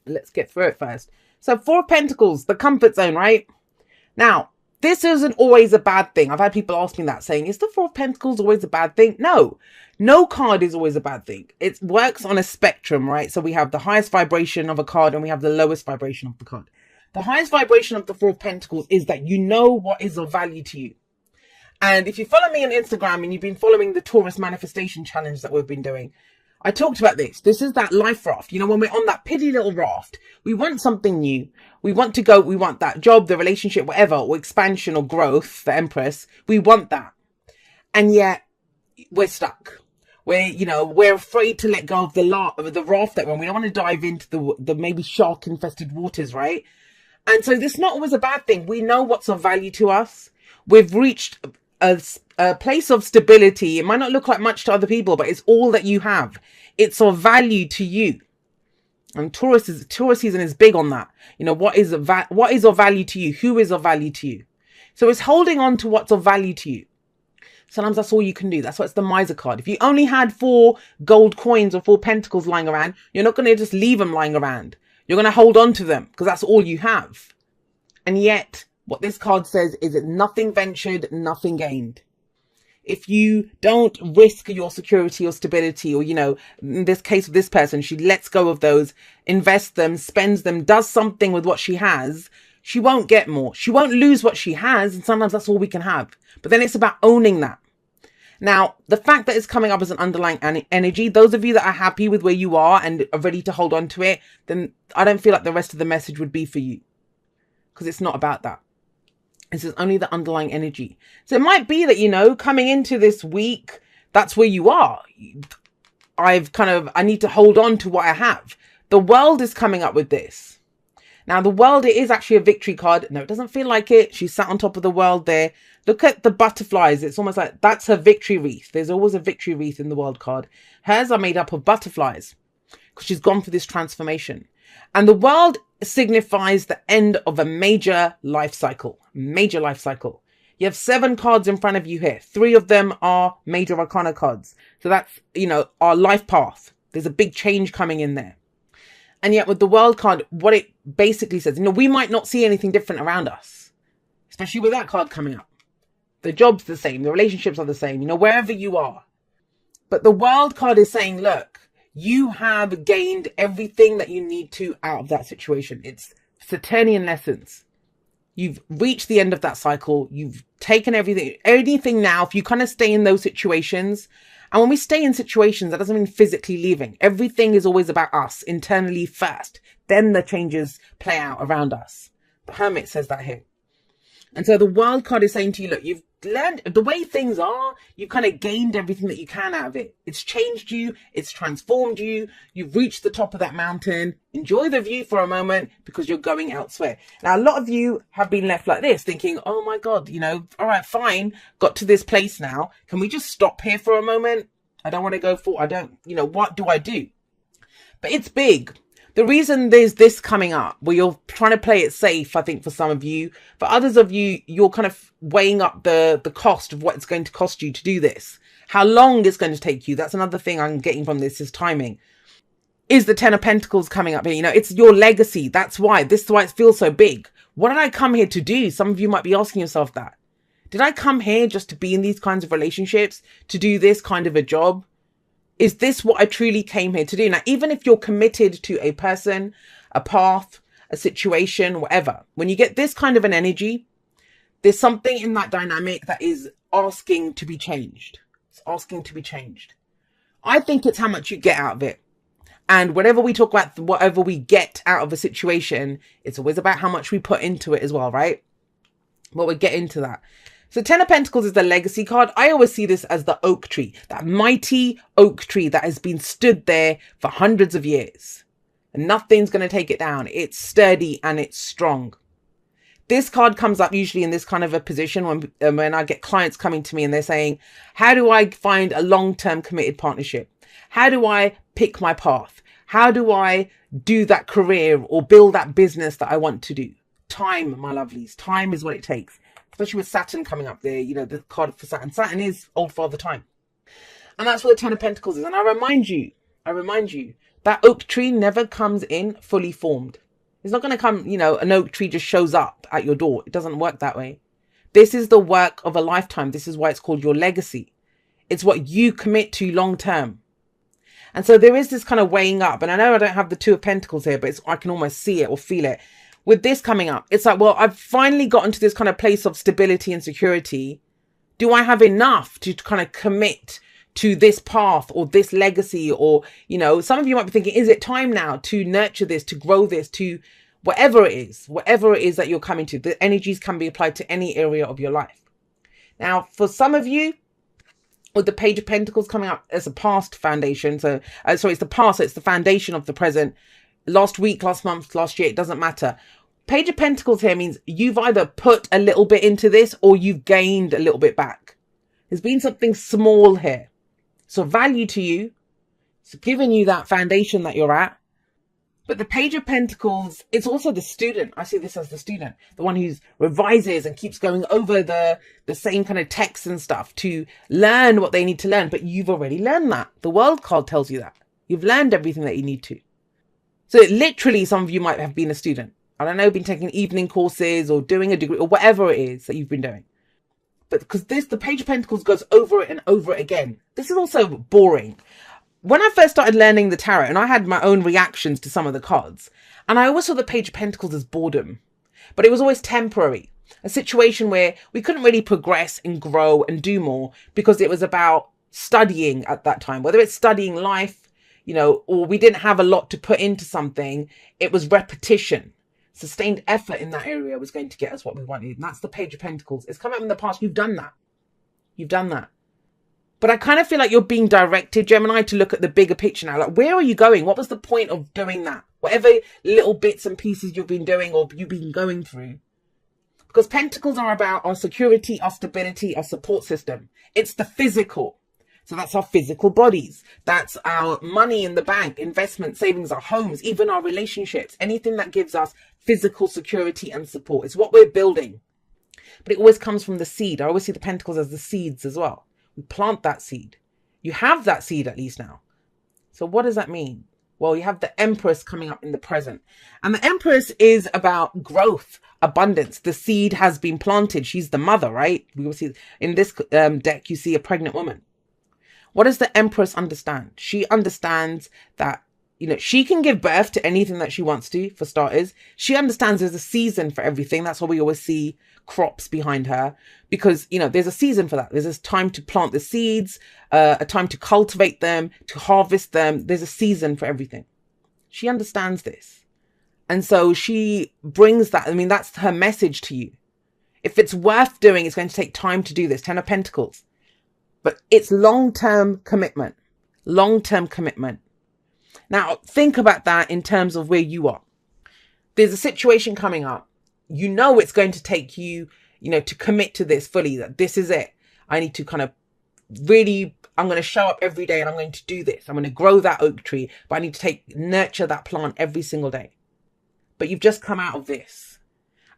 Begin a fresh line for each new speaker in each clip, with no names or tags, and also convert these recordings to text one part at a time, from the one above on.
let's get through it first. So 4 of Pentacles, the comfort zone, right? Now, this isn't always a bad thing. I've had people ask me that, saying, is the 4 of Pentacles always a bad thing? No card is always a bad thing. It works on a spectrum, right? So we have the highest vibration of a card and we have the lowest vibration of the card. The highest vibration of the 4 of Pentacles is that you know what is of value to you. And if you follow me on Instagram and you've been following the Taurus manifestation challenge that we've been doing, I talked about this. This is that life raft. You know, when we're on that piddly little raft, we want something new. We want to go, we want that job, the relationship, whatever, or expansion or growth, the Empress. We want that. And yet we're stuck. We're afraid to let go of the raft that when we don't want to dive into the maybe shark infested waters, right? And so this is not always a bad thing. We know what's of value to us. We've reached a place of stability. It might not look like much to other people, but it's all that you have. It's of value to you. And Taurus season is big on that. You know, what is of value to you? Who is of value to you? So it's holding on to what's of value to you. Sometimes that's all you can do. That's why it's the miser card. If you only had 4 gold coins or 4 pentacles lying around, you're not going to just leave them lying around. You're going to hold on to them because that's all you have. And yet, what this card says is that nothing ventured, nothing gained. If you don't risk your security or stability, or, you know, in this case of this person, she lets go of those, invests them, spends them, does something with what she has, she won't get more. She won't lose what she has. And sometimes that's all we can have. But then it's about owning that. Now, the fact that it's coming up as an underlying energy, those of you that are happy with where you are and are ready to hold on to it, then I don't feel like the rest of the message would be for you. Because it's not about that. This is only the underlying energy. So it might be that, you know, coming into this week, that's where you are. I need to hold on to what I have. The world is coming up with this. Now, the world, it is actually a victory card. No, it doesn't feel like it. She's sat on top of the world there. Look at the butterflies. It's almost like that's her victory wreath. There's always a victory wreath in the world card. Hers are made up of butterflies because she's gone for this transformation. And the world signifies the end of a major life cycle. Major life cycle. You have 7 cards in front of you here. 3 of them are major arcana cards. So that's, you know, our life path. There's a big change coming in there. And yet with the world card, what it basically says, you know, we might not see anything different around us, especially with that card coming up. The job's the same. The relationships are the same, you know, wherever you are. But the world card is saying, look, you have gained everything that you need to out of that situation. It's Saturnian lessons. You've reached the end of that cycle. You've taken anything now. If you kind of stay in those situations, and when we stay in situations, that doesn't mean physically leaving. Everything is always about us internally first. Then the changes play out around us. The Hermit says that here. And so the world card is saying to you, look, you've learned the way things are. You've kind of gained everything that you can out of it. It's changed you. It's transformed you. You've reached the top of that mountain. Enjoy the view for a moment because you're going elsewhere. Now, a lot of you have been left like this thinking, oh my God, you know, all right, fine. Got to this place now. Can we just stop here for a moment? I don't want to go forward. What do I do? But it's big. The reason there's this coming up, where you're trying to play it safe, I think for some of you, for others of you, you're kind of weighing up the cost of what it's going to cost you to do this. How long it's going to take you. That's another thing I'm getting from this is timing. Is the 10 of Pentacles coming up here? You know, it's your legacy. This is why it feels so big. What did I come here to do? Some of you might be asking yourself that. Did I come here just to be in these kinds of relationships, to do this kind of a job? Is this what I truly came here to do? Now, even if you're committed to a person, a path, a situation, whatever, when you get this kind of an energy, there's something in that dynamic that is asking to be changed. It's asking to be changed. I think it's how much you get out of it. And whenever we talk about whatever we get out of a situation, it's always about how much we put into it as well, right? Well, we'll get into that. So 10 of Pentacles is the legacy card. I always see this as the oak tree, that mighty oak tree that has been stood there for hundreds of years. And nothing's going to take it down. It's sturdy and it's strong. This card comes up usually in this kind of a position when I get clients coming to me and they're saying, how do I find a long-term committed partnership? How do I pick my path? How do I do that career or build that business that I want to do? Time, my lovelies. Time is what it takes. Especially with Saturn coming up there, you know, the card for Saturn. Saturn is old father time. And that's what the 10 of Pentacles is. And I remind you that That oak tree never comes in fully formed. It's not going to come, an oak tree just shows up at your door. It doesn't work that way. This is the work of a lifetime. This is why it's called your legacy. It's what you commit to long term. And so there is this kind of weighing up. And I know I don't have the Two of Pentacles here, but I can almost see it or feel it. With this coming up, it's like, well, I've finally gotten to this kind of place of stability and security. Do I have enough to kind of commit to this path or this legacy? Or, some of you might be thinking, is it time now to nurture this, to grow this, to whatever it is that you're coming to? The energies can be applied to any area of your life. Now, for some of you, with the Page of Pentacles coming up as a past foundation. So, it's the past, so it's the foundation of the present. Last week, last month, last year, it doesn't matter. Page of Pentacles here means you've either put a little bit into this or you've gained a little bit back. There's been something small here. So value to you. It's giving you that foundation that you're at. But the Page of Pentacles, it's also the student. I see this as the student, the one who revises and keeps going over the same kind of texts and stuff to learn what they need to learn. But you've already learned that. The World card tells you that. You've learned everything that you need to. So literally, some of you might have been a student. I don't know, been taking evening courses or doing a degree or whatever it is that you've been doing. But because the Page of Pentacles goes over it and over it again. This is also boring. When I first started learning the tarot, and I had my own reactions to some of the cards, and I always saw the Page of Pentacles as boredom, but it was always temporary. A situation where we couldn't really progress and grow and do more because it was about studying at that time, whether it's studying life, or we didn't have a lot to put into something. It was repetition. Sustained effort in that area was going to get us what we wanted. And that's the Page of Pentacles. It's come up in the past. You've done that. You've done that. But I kind of feel like you're being directed, Gemini, to look at the bigger picture now. Like, where are you going? What was the point of doing that? Whatever little bits and pieces you've been doing or you've been going through. Because Pentacles are about our security, our stability, our support system. It's the physical. So that's our physical bodies. That's our money in the bank, investment, savings, our homes, even our relationships. Anything that gives us physical security and support. It's what we're building. But it always comes from the seed. I always see the Pentacles as the seeds as well. We plant that seed. You have that seed at least now. So what does that mean? Well, you have the Empress coming up in the present. And the Empress is about growth, abundance. The seed has been planted. She's the mother, right? We will see in this deck, you see a pregnant woman. What does the Empress understand? She understands that, she can give birth to anything that she wants to, for starters. She understands there's a season for everything. That's why we always see crops behind her, because, there's a season for that. There's a time to plant the seeds, a time to cultivate them, to harvest them. There's a season for everything. She understands this. And so she brings that. That's her message to you. If it's worth doing, it's going to take time to do this. 10 of Pentacles. But it's long-term commitment. Long-term commitment. Now, think about that in terms of where you are. There's a situation coming up. It's going to take you, to commit to this fully, that this is it. I need to kind of really, I'm going to show up every day and I'm going to do this. I'm going to grow that oak tree, but I need to nurture that plant every single day. But you've just come out of this.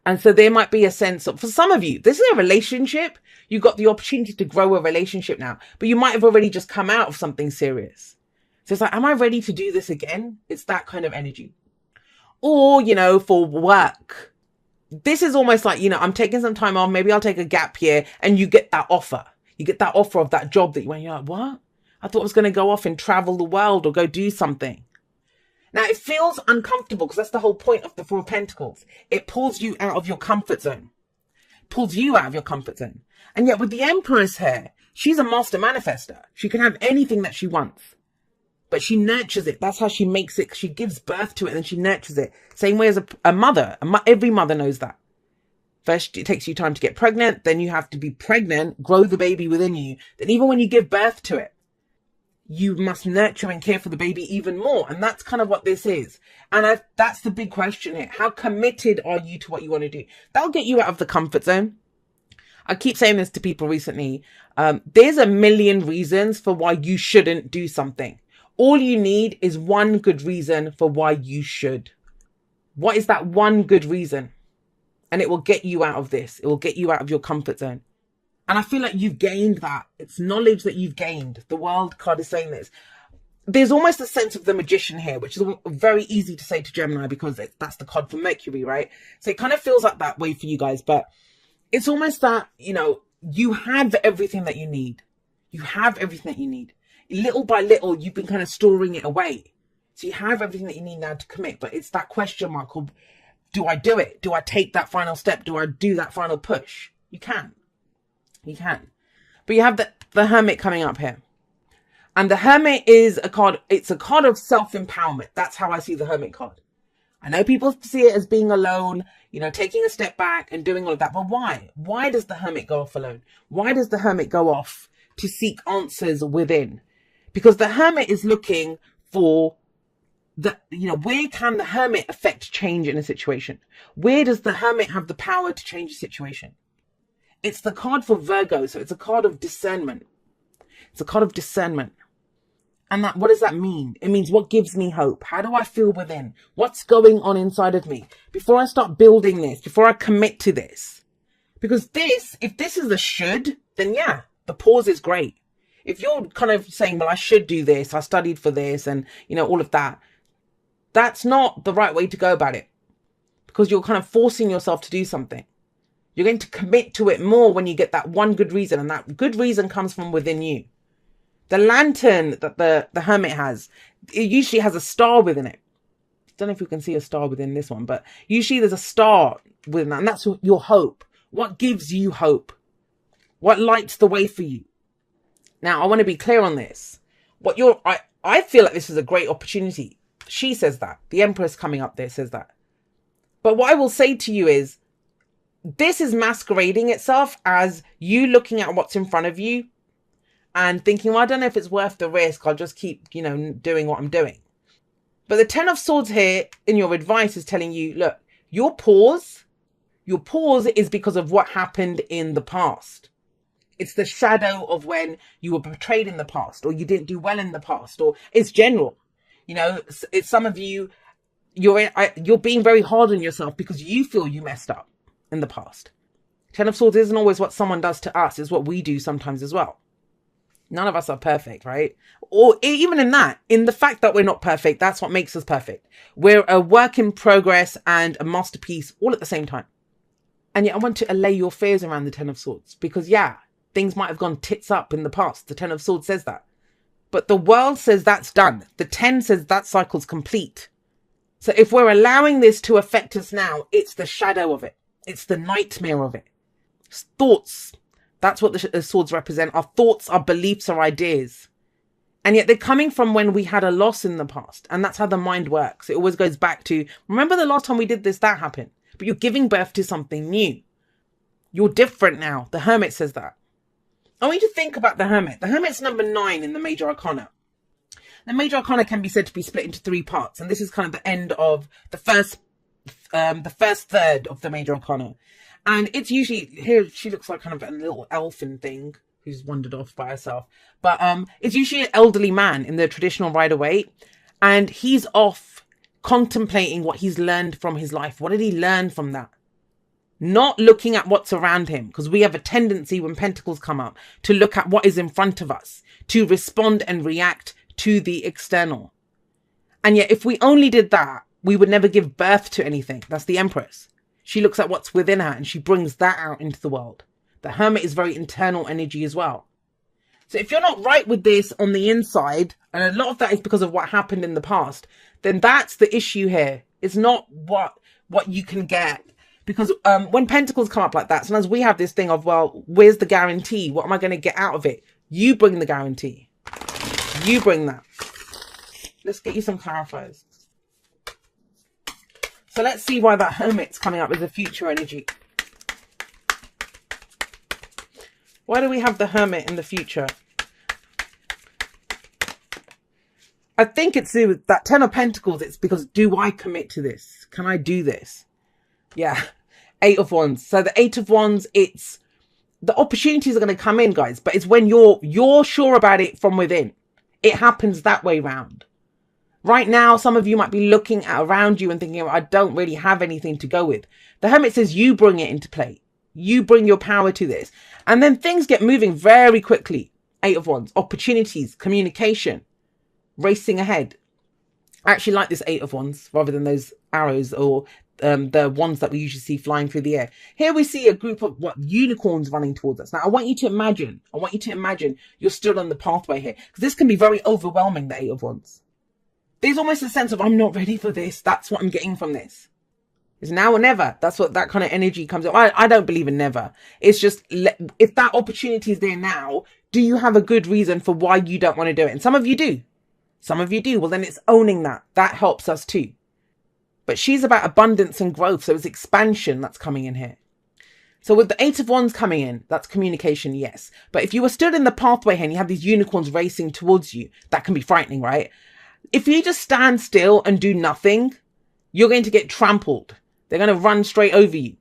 And so there might be a sense of, for some of you, this is a relationship. You've got the opportunity to grow a relationship now, but you might have already just come out of something serious. So it's like, am I ready to do this again? It's that kind of energy. Or, for work, this is almost like, I'm taking some time off. Maybe I'll take a gap year, and you get that offer. You get that offer of that job that you're like, what? I thought I was going to go off and travel the world or go do something. Now, it feels uncomfortable because that's the whole point of the Four of Pentacles. It pulls you out of your comfort zone. Pulls you out of your comfort zone. And yet with the Empress here, she's a master manifester. She can have anything that she wants. But she nurtures it. That's how she makes it. She gives birth to it and then she nurtures it. Same way as a mother. Every mother knows that. First, it takes you time to get pregnant. Then you have to be pregnant, grow the baby within you. Then even when you give birth to it, you must nurture and care for the baby even more. And that's kind of what this is. And that's the big question here. How committed are you to what you want to do? That'll get you out of the comfort zone. I keep saying this to people recently. There's a million reasons for why you shouldn't do something. All you need is one good reason for why you should. What is that one good reason? And it will get you out of this. It will get you out of your comfort zone. And I feel like you've gained that. It's knowledge that you've gained. The World card is saying this. there's almost a sense of the magician here, which is very easy to say to Gemini because that's the card for Mercury, right? So it kind of feels like that way for you guys, but it's almost that, you know, you have everything that you need. You have everything that you need. Little by little, you've been kind of storing it away. So you have everything that you need now to commit, but it's that question mark of, do I do it? Do I take that final step? Do I do that final push? You can. You can. But you have the Hermit coming up here. And the Hermit is a card, it's a card of self-empowerment. That's how I see the Hermit card. I know people see it as being alone, you know, taking a step back and doing all of that. But why? Why does the Hermit go off alone? Why does the Hermit go off to seek answers within? Because the Hermit is looking for where can the Hermit affect change in a situation? Where does the Hermit have the power to change a situation? It's the card for Virgo, so it's a card of discernment. It's a card of discernment. And what does that mean? It means what gives me hope? How do I feel within? What's going on inside of me? Before I start building this, before I commit to this. Because if this is a should, then yeah, the pause is great. If you're kind of saying, well, I should do this, I studied for this, and, you know, all of that, that's not the right way to go about it. Because you're kind of forcing yourself to do something. You're going to commit to it more when you get that one good reason, and that good reason comes from within you. The lantern that the Hermit has, it usually has a star within it. I don't know if you can see a star within this one, but usually there's a star within that, and that's your hope. What gives you hope? What lights the way for you? Now, I want to be clear on this. I feel like this is a great opportunity. She says that. The Empress coming up there says that. But what I will say to you is, this is masquerading itself as you looking at what's in front of you and thinking, well, I don't know if it's worth the risk. I'll just keep, you know, doing what I'm doing. But the Ten of Swords here in your advice is telling you, look, your pause is because of what happened in the past. It's the shadow of when you were betrayed in the past, or you didn't do well in the past, or it's general. You know, it's some of you, you're being very hard on yourself because you feel you messed up in the past. Ten of Swords isn't always what someone does to us, it's what we do sometimes as well. None of us are perfect, right? Or even in the fact that we're not perfect, that's what makes us perfect. We're a work in progress and a masterpiece all at the same time. And yet I want to allay your fears around the Ten of Swords because, yeah, things might have gone tits up in the past. The Ten of Swords says that. But the world says that's done. The 10 says that cycle's complete. So if we're allowing this to affect us now, it's the shadow of it. It's the nightmare of it. Thoughts. That's what the swords represent. Our thoughts, our beliefs, our ideas. And yet they're coming from when we had a loss in the past. And that's how the mind works. It always goes back to, remember the last time we did this, that happened. But you're giving birth to something new. You're different now. The Hermit says that. I want you to think about the Hermit. The Hermit's number 9 in the Major Arcana. The Major Arcana can be said to be split into 3 parts. And this is kind of the end of the first third of the Major Arcana. And it's usually, here she looks like kind of a little elfin thing who's wandered off by herself. But it's usually an elderly man in the traditional Rider-Waite. And he's off contemplating what he's learned from his life. What did he learn from that? Not looking at what's around him. Because we have a tendency when Pentacles come up to look at what is in front of us. To respond and react to the external. And yet if we only did that, we would never give birth to anything. That's the Empress. She looks at what's within her and she brings that out into the world. The Hermit is very internal energy as well. So if you're not right with this on the inside, and a lot of that is because of what happened in the past, then that's the issue here. It's not what you can get. Because when Pentacles come up like that, sometimes we have this thing of, well, where's the guarantee? What am I going to get out of it? You bring the guarantee. You bring that. Let's get you some clarifiers. So let's see why that Hermit's coming up as a future energy. Why do we have the Hermit in the future? I think it's with that 10 of Pentacles. It's because, do I commit to this? Can I do this? Yeah. 8 of Wands. So the 8 of Wands, it's the opportunities are going to come in, guys. But it's when you're sure about it from within. It happens that way round. Right now, some of you might be looking at around you and thinking, I don't really have anything to go with. The Hermit says you bring it into play. You bring your power to this. And then things get moving very quickly. 8 of Wands, opportunities, communication. racing ahead. I actually like this 8 of Wands rather than those arrows or the ones that we usually see flying through the air. Here we see a group of unicorns running towards us. Now I want you to imagine you're still on the pathway here, because this can be very overwhelming, the 8 of Wands. There's almost a sense of, I'm not ready for this. That's what I'm getting from this. It's now or never. That's what that kind of energy comes up. I don't believe in never. It's just, if that opportunity is there now, do you have a good reason for why you don't want to do it? And some of you do. Some of you do. Well, then it's owning that. That helps us too. But she's about abundance and growth. So it's expansion that's coming in here. So with the 8 of Wands coming in, that's communication, yes. But if you were stood in the pathway here and you have these unicorns racing towards you, that can be frightening, right? If you just stand still and do nothing, you're going to get trampled. They're going to run straight over you.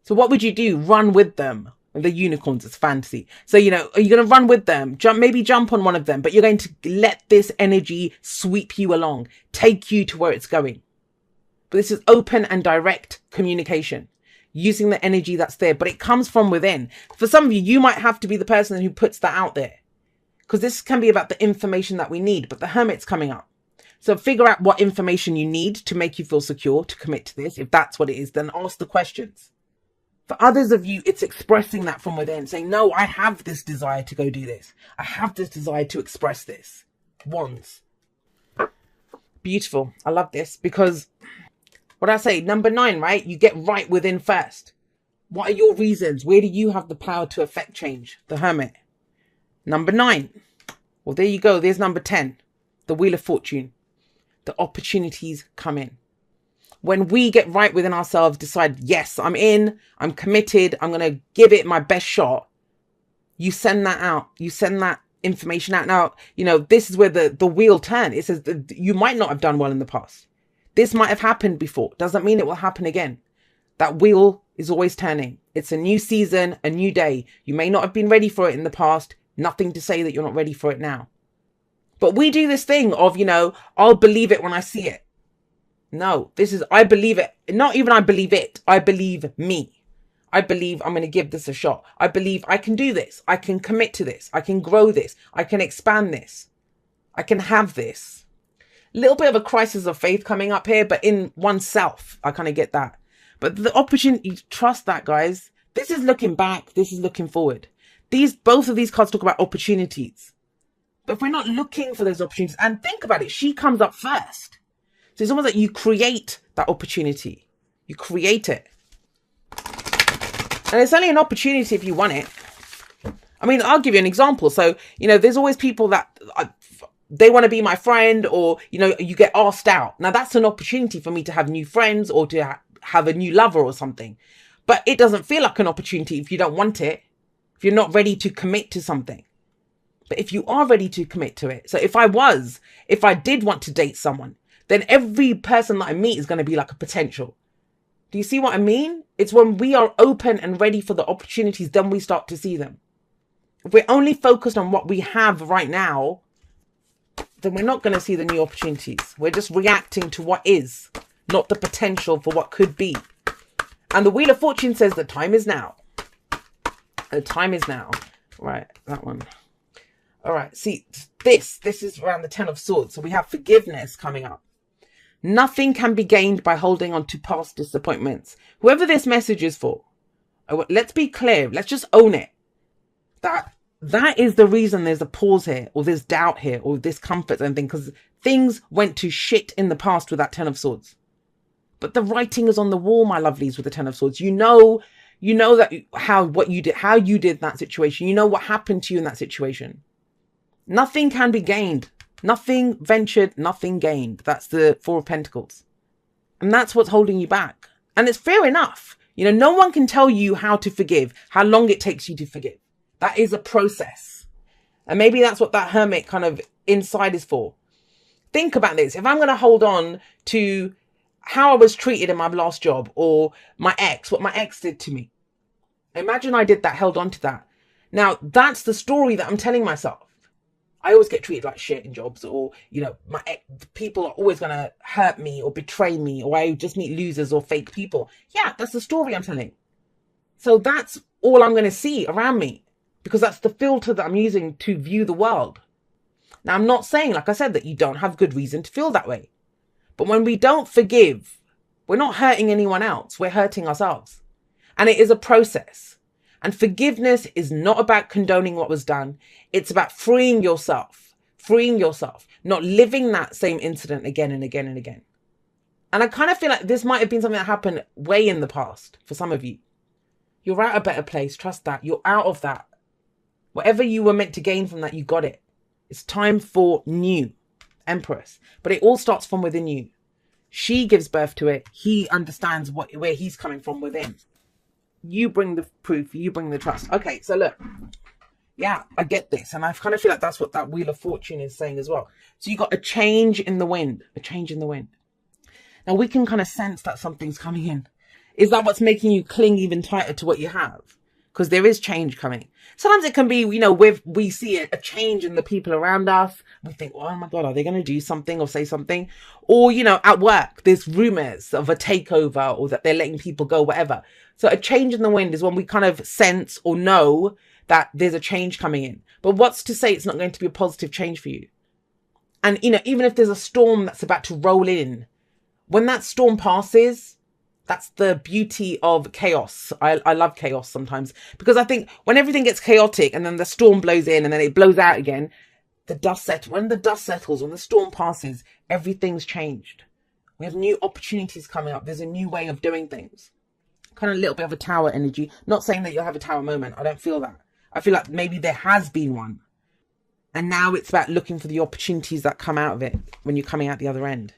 So what would you do? Run with them. The unicorns is fantasy. So, you know, are you going to run with them? Maybe jump on one of them, but you're going to let this energy sweep you along, take you to where it's going. But this is open and direct communication, using the energy that's there, but it comes from within. For some of you, you might have to be the person who puts that out there, because this can be about the information that we need, but the Hermit's coming up. So figure out what information you need to make you feel secure to commit to this. If that's what it is, then ask the questions. For others of you, it's expressing that from within, saying, no, I have this desire to go do this. I have this desire to express this. Wands. Beautiful. I love this, because what I say, number 9, right? You get right within first. What are your reasons? Where do you have the power to affect change? The Hermit. Number 9. Well, there you go. There's number 10. The Wheel of Fortune. The opportunities come in. When we get right within ourselves, decide, yes, I'm in, I'm committed, I'm going to give it my best shot. You send that out. You send that information out. Now, you know, this is where the wheel turns. It says that you might not have done well in the past. This might have happened before. Doesn't mean it will happen again. That wheel is always turning. It's a new season, a new day. You may not have been ready for it in the past. Nothing to say that you're not ready for it now. But we do this thing of, you know, I'll believe it when I see it. No, this is, I believe it. Not even I believe it. I believe me. I believe I'm going to give this a shot. I believe I can do this. I can commit to this. I can grow this. I can expand this. I can have this. A little bit of a crisis of faith coming up here, but in oneself, I kind of get that. But the opportunity, trust that, guys. This is looking back. This is looking forward. Both of these cards talk about opportunities. But if we're not looking for those opportunities, and think about it, she comes up first. So it's almost like you create that opportunity. You create it. And it's only an opportunity if you want it. I mean, I'll give you an example. So, you know, there's always people that they want to be my friend, or, you know, you get asked out. Now, that's an opportunity for me to have new friends or to have a new lover or something. But it doesn't feel like an opportunity if you don't want it, if you're not ready to commit to something. But if you are ready to commit to it. So if I did want to date someone, then every person that I meet is going to be like a potential. Do you see what I mean? It's when we are open and ready for the opportunities, then we start to see them. If we're only focused on what we have right now, then we're not going to see the new opportunities. We're just reacting to what is, not the potential for what could be. And the Wheel of Fortune says the time is now. The time is now. Right, that one. All right, see, this is around the 10 of Swords. So we have forgiveness coming up. Nothing can be gained by holding on to past disappointments. Whoever this message is for, let's be clear. Let's just own it. That is the reason there's a pause here, or there's doubt here, or discomfort and thing, because things went to shit in the past with that 10 of Swords. But the writing is on the wall, my lovelies, with the 10 of Swords. You know that how you did that situation. You know what happened to you in that situation. Nothing can be gained. Nothing ventured, nothing gained. That's the 4 of Pentacles. And that's what's holding you back. And it's fair enough. You know, no one can tell you how to forgive, how long it takes you to forgive. That is a process. And maybe that's what that Hermit kind of inside is for. Think about this. If I'm going to hold on to how I was treated in my last job, or my ex, what my ex did to me. Imagine I did that, held on to that. Now, that's the story that I'm telling myself. I always get treated like shit in jobs, or, you know, people are always going to hurt me or betray me, or I just meet losers or fake people. Yeah, that's the story I'm telling. So that's all I'm going to see around me, because that's the filter that I'm using to view the world. Now, I'm not saying, like I said, that you don't have good reason to feel that way. But when we don't forgive, we're not hurting anyone else. We're hurting ourselves. And it is a process. And forgiveness is not about condoning what was done. It's about freeing yourself, not living that same incident again and again and again. And I kind of feel like this might have been something that happened way in the past for some of you. You're at a better place. Trust that. You're out of that. Whatever you were meant to gain from that, you got it. It's time for new, Empress. But it all starts from within you. She gives birth to it. He understands where he's coming from within. You bring the proof. You bring the trust. Okay, so look. Yeah, I get this. And I kind of feel like that's what that Wheel of Fortune is saying as well. So you got a change in the wind. A change in the wind. Now we can kind of sense that something's coming in. Is that what's making you cling even tighter to what you have? Because there is change coming. Sometimes it can be, we see a change in the people around us. We think, oh my God, are they going to do something or say something? Or, at work, there's rumors of a takeover or that they're letting people go, whatever. So a change in the wind is when we kind of sense or know that there's a change coming in. But what's to say it's not going to be a positive change for you? And, even if there's a storm that's about to roll in, when that storm passes, that's the beauty of chaos. I love chaos sometimes because I think when everything gets chaotic and then the storm blows in and then it blows out again, when the dust settles, when the storm passes, everything's changed. We have new opportunities coming up. There's a new way of doing things. Kind of a little bit of a tower energy. Not saying that you'll have a tower moment. I don't feel that. I feel like maybe there has been one. And now it's about looking for the opportunities that come out of it when you're coming out the other end.